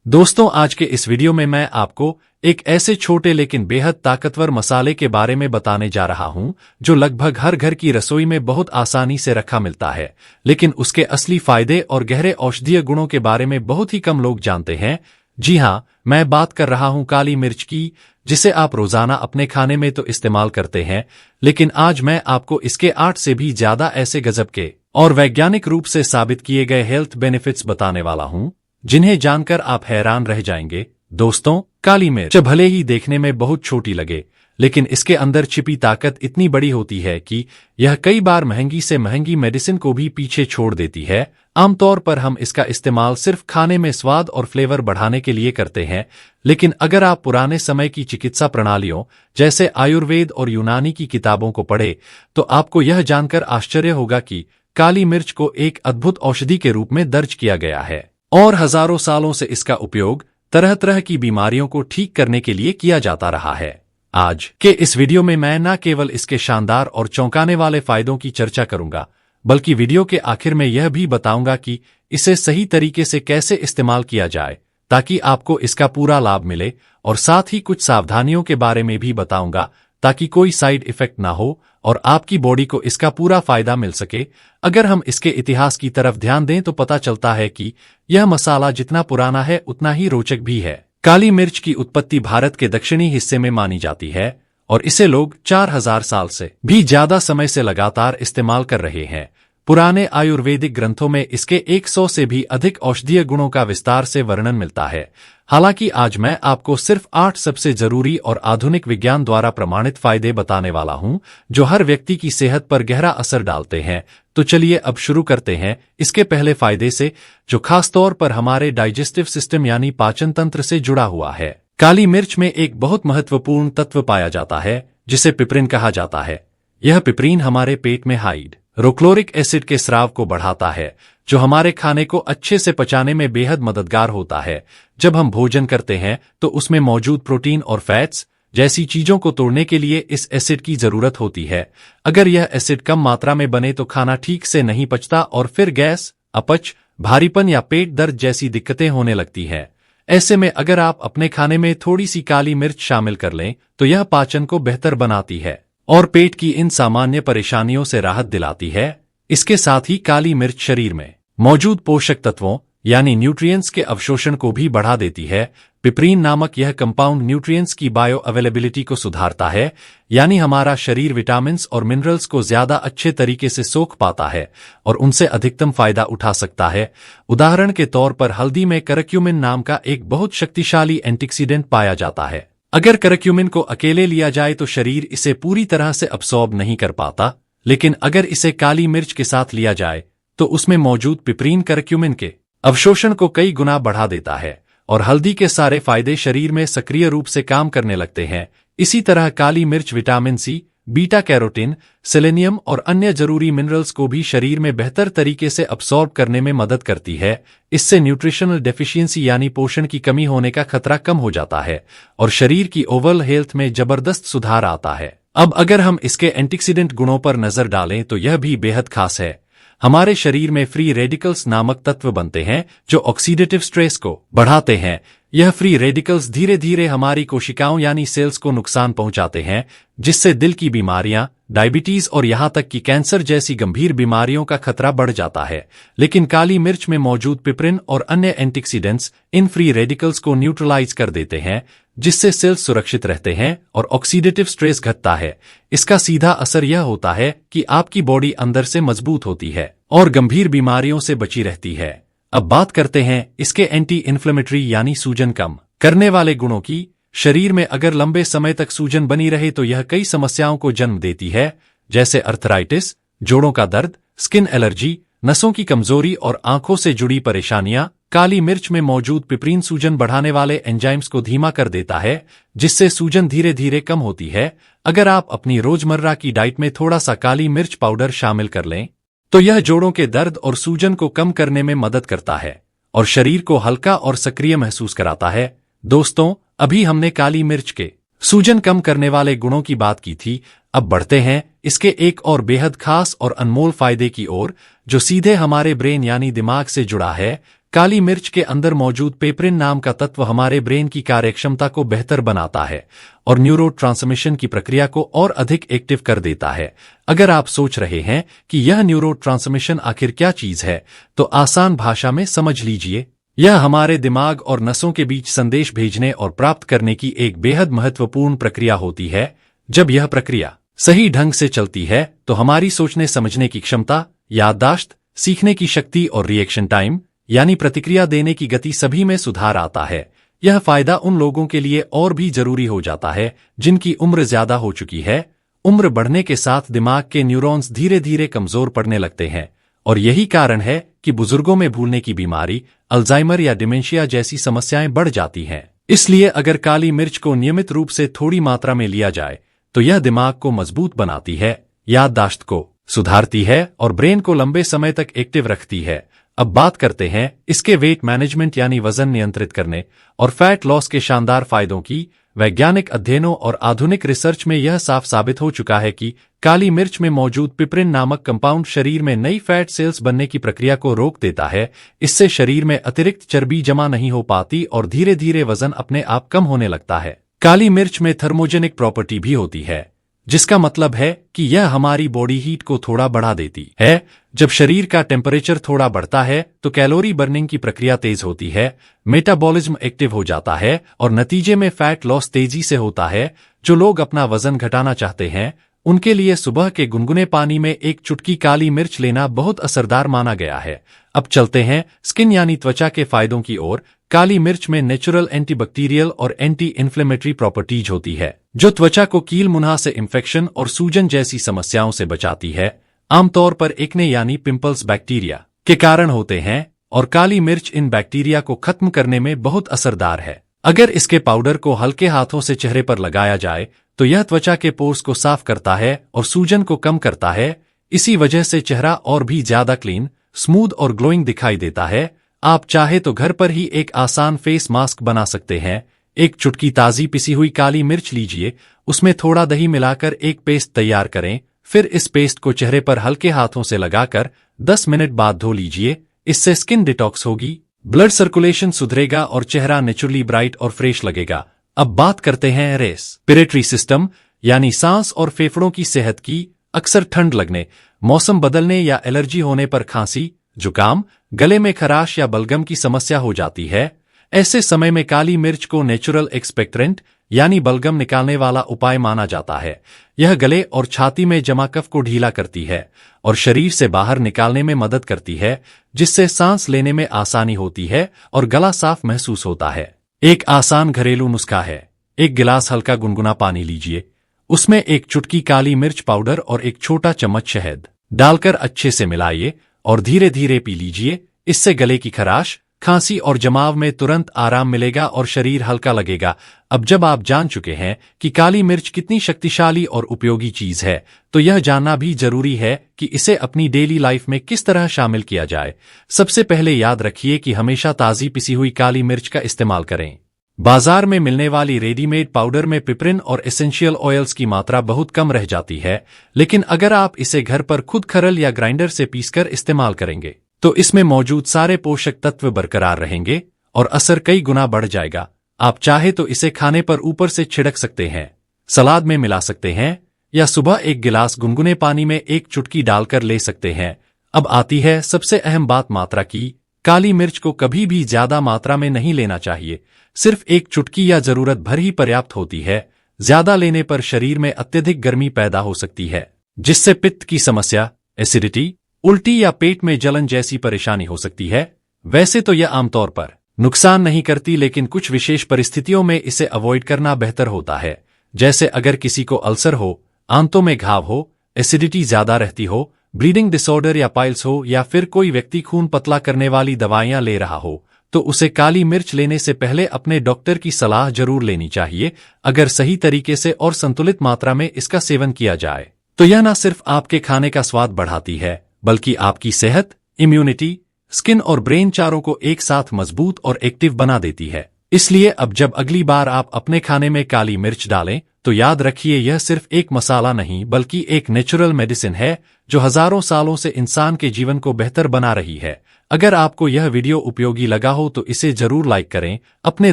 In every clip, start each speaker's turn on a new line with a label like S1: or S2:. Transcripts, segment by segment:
S1: दोस्तों, आज के इस वीडियो में मैं आपको एक ऐसे छोटे लेकिन बेहद ताकतवर मसाले के बारे में बताने जा रहा हूं जो लगभग हर घर की रसोई में बहुत आसानी से रखा मिलता है, लेकिन उसके असली फायदे और गहरे औषधीय गुणों के बारे में बहुत ही कम लोग जानते हैं। जी हां, मैं बात कर रहा हूं काली मिर्च की, जिसे आप रोजाना अपने खाने में तो इस्तेमाल करते हैं, लेकिन आज मैं आपको इसके 8 से भी ज्यादा ऐसे गजब के और वैज्ञानिक रूप से साबित किए गए हेल्थ बेनिफिट्स बताने वाला हूं जिन्हें जानकर आप हैरान रह जाएंगे। दोस्तों, काली मिर्च भले ही देखने में बहुत छोटी लगे, लेकिन इसके अंदर छिपी ताकत इतनी बड़ी होती है कि यह कई बार महंगी से महंगी मेडिसिन को भी पीछे छोड़ देती है। आमतौर पर हम इसका इस्तेमाल सिर्फ खाने में स्वाद और फ्लेवर बढ़ाने के लिए करते हैं, लेकिन अगर आप पुराने समय की चिकित्सा प्रणालियों जैसे आयुर्वेद और यूनानी की किताबों को पढ़े, तो आपको यह जानकर आश्चर्य होगा कि काली मिर्च को एक अद्भुत औषधि के रूप में दर्ज किया गया है और हजारों सालों से इसका उपयोग तरह तरह की बीमारियों को ठीक करने के लिए किया जाता रहा है। आज के इस वीडियो में मैं न केवल इसके शानदार और चौंकाने वाले फायदों की चर्चा करूंगा, बल्कि वीडियो के आखिर में यह भी बताऊंगा कि इसे सही तरीके से कैसे इस्तेमाल किया जाए ताकि आपको इसका पूरा लाभ मिले, और साथ ही कुछ सावधानियों के बारे में भी बताऊंगा ताकि कोई साइड इफेक्ट ना हो और आपकी बॉडी को इसका पूरा फायदा मिल सके। अगर हम इसके इतिहास की तरफ ध्यान दें तो पता चलता है कि यह मसाला जितना पुराना है उतना ही रोचक भी है। काली मिर्च की उत्पत्ति भारत के दक्षिणी हिस्से में मानी जाती है और इसे लोग 4000 साल से भी ज्यादा समय से लगातार इस्तेमाल कर रहे हैं। पुराने आयुर्वेदिक ग्रंथों में इसके 100 से भी अधिक औषधीय गुणों का विस्तार से वर्णन मिलता है। हालांकि आज मैं आपको सिर्फ 8 सबसे जरूरी और आधुनिक विज्ञान द्वारा प्रमाणित फायदे बताने वाला हूं जो हर व्यक्ति की सेहत पर गहरा असर डालते हैं। तो चलिए अब शुरू करते हैं इसके पहले फायदे से, जो खासतौर पर हमारे डाइजेस्टिव सिस्टम यानी पाचन तंत्र से जुड़ा हुआ है। काली मिर्च में एक बहुत महत्वपूर्ण तत्व पाया जाता है जिसे पिपरिन कहा जाता है। यह पिपरीन हमारे पेट में हाइड्रोक्लोरिक एसिड के स्राव को बढ़ाता है, जो हमारे खाने को अच्छे से पचाने में बेहद मददगार होता है। जब हम भोजन करते हैं तो उसमें मौजूद प्रोटीन और फैट्स जैसी चीजों को तोड़ने के लिए इस एसिड की जरूरत होती है। अगर यह एसिड कम मात्रा में बने तो खाना ठीक से नहीं पचता और फिर गैस, अपच, भारीपन या पेट दर्द जैसी दिक्कतें होने लगती हैं। ऐसे में अगर आप अपने खाने में थोड़ी सी काली मिर्च शामिल कर लें तो यह पाचन को बेहतर बनाती है और पेट की इन सामान्य परेशानियों से राहत दिलाती है। इसके साथ ही काली मिर्च शरीर में मौजूद पोषक तत्वों यानी न्यूट्रिएंट्स के अवशोषण को भी बढ़ा देती है। पिपरीन नामक यह कंपाउंड न्यूट्रिएंट्स की बायो अवेलेबिलिटी को सुधारता है, यानी हमारा शरीर विटामिन्स और मिनरल्स को ज्यादा अच्छे तरीके से सोख पाता है और उनसे अधिकतम फायदा उठा सकता है। उदाहरण के तौर पर हल्दी में करक्यूमिन नाम का एक बहुत शक्तिशाली एंटीऑक्सीडेंट पाया जाता है। अगर करक्यूमिन को अकेले लिया जाए तो शरीर इसे पूरी तरह से अब्सॉर्ब नहीं कर पाता, लेकिन अगर इसे काली मिर्च के साथ लिया जाए तो उसमें मौजूद पिपरीन करक्यूमिन के अवशोषण को कई गुना बढ़ा देता है और हल्दी के सारे फायदे शरीर में सक्रिय रूप से काम करने लगते हैं। इसी तरह काली मिर्च vitamin C, beta carotene, selenium और अन्य जरूरी मिनरल्स को भी शरीर में बेहतर तरीके से अब्सॉर्ब करने में मदद करती है। इससे न्यूट्रिशनल डेफिशिएंसी यानी पोषण की कमी होने का खतरा कम हो जाता है और शरीर की ओवरऑल हेल्थ में जबरदस्त सुधार आता है। अब अगर हम इसके एंटीऑक्सीडेंट गुणों पर नजर डालें तो यह भी बेहद खास है। हमारे शरीर में फ्री रेडिकल्स नामक तत्व बनते हैं जो ऑक्सीडेटिव स्ट्रेस को बढ़ाते हैं। यह फ्री रेडिकल्स धीरे धीरे हमारी कोशिकाओं यानी सेल्स को नुकसान पहुंचाते हैं, जिससे दिल की बीमारियां, डायबिटीज और यहां तक कि कैंसर जैसी गंभीर बीमारियों का खतरा बढ़ जाता है। लेकिन काली मिर्च में मौजूद पिपरिन और अन्य एंटीऑक्सीडेंट्स इन फ्री रेडिकल्स को न्यूट्रलाइज कर देते हैं, जिससे सेल्स सुरक्षित रहते हैं और ऑक्सीडेटिव स्ट्रेस घटता है। इसका सीधा असर यह होता है कि आपकी बॉडी अंदर से मजबूत होती है और गंभीर बीमारियों से बची रहती है। अब बात करते हैं इसके एंटी इन्फ्लेमेटरी यानी सूजन कम करने वाले गुणों की। शरीर में अगर लंबे समय तक सूजन बनी रहे तो यह कई समस्याओं को जन्म देती है, जैसे अर्थराइटिस, जोड़ों का दर्द, स्किन एलर्जी, नसों की कमजोरी और आंखों से जुड़ी परेशानियां। काली मिर्च में मौजूद पिपरीन सूजन बढ़ाने वाले एंजाइम्स को धीमा कर देता है, जिससे सूजन धीरे धीरे कम होती है। अगर आप अपनी रोजमर्रा की डाइट में थोड़ा सा काली मिर्च पाउडर शामिल कर लें तो यह जोड़ों के दर्द और सूजन को कम करने में मदद करता है और शरीर को हल्का और सक्रिय महसूस कराता है। दोस्तों, अभी हमने काली मिर्च के सूजन कम करने वाले गुणों की बात की थी। अब बढ़ते हैं इसके एक और बेहद खास और अनमोल फायदे की ओर, जो सीधे हमारे ब्रेन यानी दिमाग से जुड़ा है। काली मिर्च के अंदर मौजूद पेपरिन नाम का तत्व हमारे ब्रेन की कार्यक्षमता को बेहतर बनाता है और न्यूरो ट्रांसमिशन की प्रक्रिया को और अधिक एक्टिव कर देता है। अगर आप सोच रहे हैं कि यह न्यूरो ट्रांसमिशन आखिर क्या चीज है, तो आसान भाषा में समझ लीजिए। यह हमारे दिमाग और नसों के बीच संदेश भेजने और प्राप्त करने की एक बेहद महत्वपूर्ण प्रक्रिया होती है। जब यह प्रक्रिया सही ढंग से चलती है तो हमारी सोचने समझने की क्षमता, याददाश्त, सीखने की शक्ति और रिएक्शन टाइम यानी प्रतिक्रिया देने की गति सभी में सुधार आता है। यह फायदा उन लोगों के लिए और भी जरूरी हो जाता है जिनकी उम्र ज्यादा हो चुकी है। उम्र बढ़ने के साथ दिमाग के न्यूरॉन्स धीरे धीरे कमजोर पड़ने लगते हैं और यही कारण है कि बुजुर्गों में भूलने की बीमारी, अल्जाइमर या डिमेंशिया जैसी समस्याएं बढ़ जाती हैं। इसलिए अगर काली मिर्च को नियमित रूप से थोड़ी मात्रा में लिया जाए तो यह दिमाग को मजबूत बनाती है, याददाश्त को सुधारती है और ब्रेन को लंबे समय तक एक्टिव रखती है। अब बात करते हैं इसके वेट मैनेजमेंट यानी वजन नियंत्रित करने और फैट लॉस के शानदार फायदों की। वैज्ञानिक अध्ययनों और आधुनिक रिसर्च में यह साफ साबित हो चुका है कि काली मिर्च में मौजूद पिपरिन नामक कंपाउंड शरीर में नई फैट सेल्स बनने की प्रक्रिया को रोक देता है। इससे शरीर में अतिरिक्त चर्बी जमा नहीं हो पाती और धीरे धीरे वजन अपने आप कम होने लगता है। काली मिर्च में थर्मोजेनिक प्रॉपर्टी भी होती है, जिसका मतलब है कि यह हमारी बॉडी हीट को थोड़ा बढ़ा देती है। जब शरीर का टेम्परेचर थोड़ा बढ़ता है तो कैलोरी बर्निंग की प्रक्रिया तेज होती है, मेटाबॉलिज्म एक्टिव हो जाता है और नतीजे में फैट लॉस तेजी से होता है। जो लोग अपना वजन घटाना चाहते हैं उनके लिए सुबह के गुनगुने पानी में एक चुटकी काली मिर्च लेना बहुत असरदार माना गया है। अब चलते हैं स्किन यानी त्वचा के फायदों की ओर। काली मिर्च में नेचुरल एंटीबैक्टीरियल और एंटी इन्फ्लेमेटरी प्रॉपर्टीज होती है, जो त्वचा को कील मुंहा से इन्फेक्शन और सूजन जैसी समस्याओं से बचाती है। आमतौर पर एक्ने यानी पिंपल्स बैक्टीरिया के कारण होते हैं और काली मिर्च इन बैक्टीरिया को खत्म करने में बहुत असरदार है। अगर इसके पाउडर को हल्के हाथों से चेहरे पर लगाया जाए तो यह त्वचा के पोर्स को साफ करता है और सूजन को कम करता है। इसी वजह से चेहरा और भी ज्यादा क्लीन, स्मूथ और ग्लोइंग दिखाई देता है। आप चाहे तो घर पर ही एक आसान फेस मास्क बना सकते हैं। एक चुटकी ताजी पिसी हुई काली मिर्च लीजिए, उसमें थोड़ा दही मिलाकर एक पेस्ट तैयार करें। फिर इस पेस्ट को चेहरे पर हल्के हाथों से लगाकर 10 मिनट बाद धो लीजिए। इससे स्किन डिटॉक्स होगी, ब्लड सर्कुलेशन सुधरेगा और चेहरा नेचुरली ब्राइट और फ्रेश लगेगा। अब बात करते हैं रेस्पिरेटरी सिस्टम यानी सांस और फेफड़ों की सेहत की। अक्सर ठंड लगने, मौसम बदलने या एलर्जी होने पर खांसी, जुकाम, गले में खराश या बलगम की समस्या हो जाती है। ऐसे समय में काली मिर्च को नेचुरल एक्सपेक्ट्रेंट यानी बलगम निकालने वाला उपाय माना जाता है। यह गले और छाती में जमा कफ को ढीला करती है और शरीर से बाहर निकालने में मदद करती है, जिससे सांस लेने में आसानी होती है और गला साफ महसूस होता है। एक आसान घरेलू नुस्खा है। एक गिलास हल्का गुनगुना पानी लीजिए, उसमें एक चुटकी काली मिर्च पाउडर और एक छोटा चम्मच शहद डालकर अच्छे से मिलाइए और धीरे धीरे पी लीजिए। इससे गले की खराश, खांसी और जमाव में तुरंत आराम मिलेगा और शरीर हल्का लगेगा। अब जब आप जान चुके हैं कि काली मिर्च कितनी शक्तिशाली और उपयोगी चीज है, तो यह जानना भी जरूरी है कि इसे अपनी डेली लाइफ में किस तरह शामिल किया जाए। सबसे पहले याद रखिए कि हमेशा ताजी पिसी हुई काली मिर्च का इस्तेमाल करें। बाजार में मिलने वाली रेडीमेड पाउडर में पिपरिन और एसेंशियल ऑयल्स की मात्रा बहुत कम रह जाती है, लेकिन अगर आप इसे घर पर खुद खरल या ग्राइंडर से पीसकर इस्तेमाल करेंगे तो इसमें मौजूद सारे पोषक तत्व बरकरार रहेंगे और असर कई गुना बढ़ जाएगा। आप चाहे तो इसे खाने पर ऊपर से छिड़क सकते हैं, सलाद में मिला सकते हैं या सुबह एक गिलास गुनगुने पानी में एक चुटकी डालकर ले सकते हैं। अब आती है सबसे अहम बात, मात्रा की। काली मिर्च को कभी भी ज्यादा मात्रा में नहीं लेना चाहिए। सिर्फ एक चुटकी या जरूरत भर ही पर्याप्त होती है। ज्यादा लेने पर शरीर में अत्यधिक गर्मी पैदा हो सकती है, जिससे पित्त की समस्या, एसिडिटी, उल्टी या पेट में जलन जैसी परेशानी हो सकती है। वैसे तो यह आमतौर पर नुकसान नहीं करती, लेकिन कुछ विशेष परिस्थितियों में इसे अवॉइड करना बेहतर होता है। जैसे अगर किसी को अल्सर हो, आंतों में घाव हो, एसिडिटी ज्यादा रहती हो, ब्लीडिंग डिसऑर्डर या पाइल्स हो, या फिर कोई व्यक्ति खून पतला करने वाली दवाइयां ले रहा हो, तो उसे काली मिर्च लेने से पहले अपने डॉक्टर की सलाह जरूर लेनी चाहिए। अगर सही तरीके से और संतुलित मात्रा में इसका सेवन किया जाए तो यह न सिर्फ आपके खाने का स्वाद बढ़ाती है, बल्कि आपकी सेहत, इम्यूनिटी, स्किन और ब्रेन चारों को एक साथ मजबूत और एक्टिव बना देती है। इसलिए अब जब अगली बार आप अपने खाने में काली मिर्च डालें तो याद रखिए यह सिर्फ एक मसाला नहीं बल्कि एक नेचुरल मेडिसिन है जो हजारों सालों से इंसान के जीवन को बेहतर बना रही है। अगर आपको यह वीडियो उपयोगी लगा हो तो इसे जरूर लाइक करें, अपने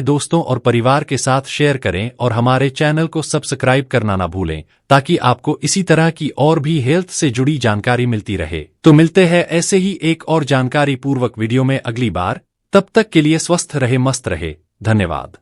S1: दोस्तों और परिवार के साथ शेयर करें और हमारे चैनल को सब्सक्राइब करना ना भूलें ताकि आपको इसी तरह की और भी हेल्थ से जुड़ी जानकारी मिलती रहे। तो मिलते हैं ऐसे ही एक और जानकारी पूर्वक वीडियो में अगली बार। तब तक के लिए स्वस्थ रहे, मस्त रहे। धन्यवाद।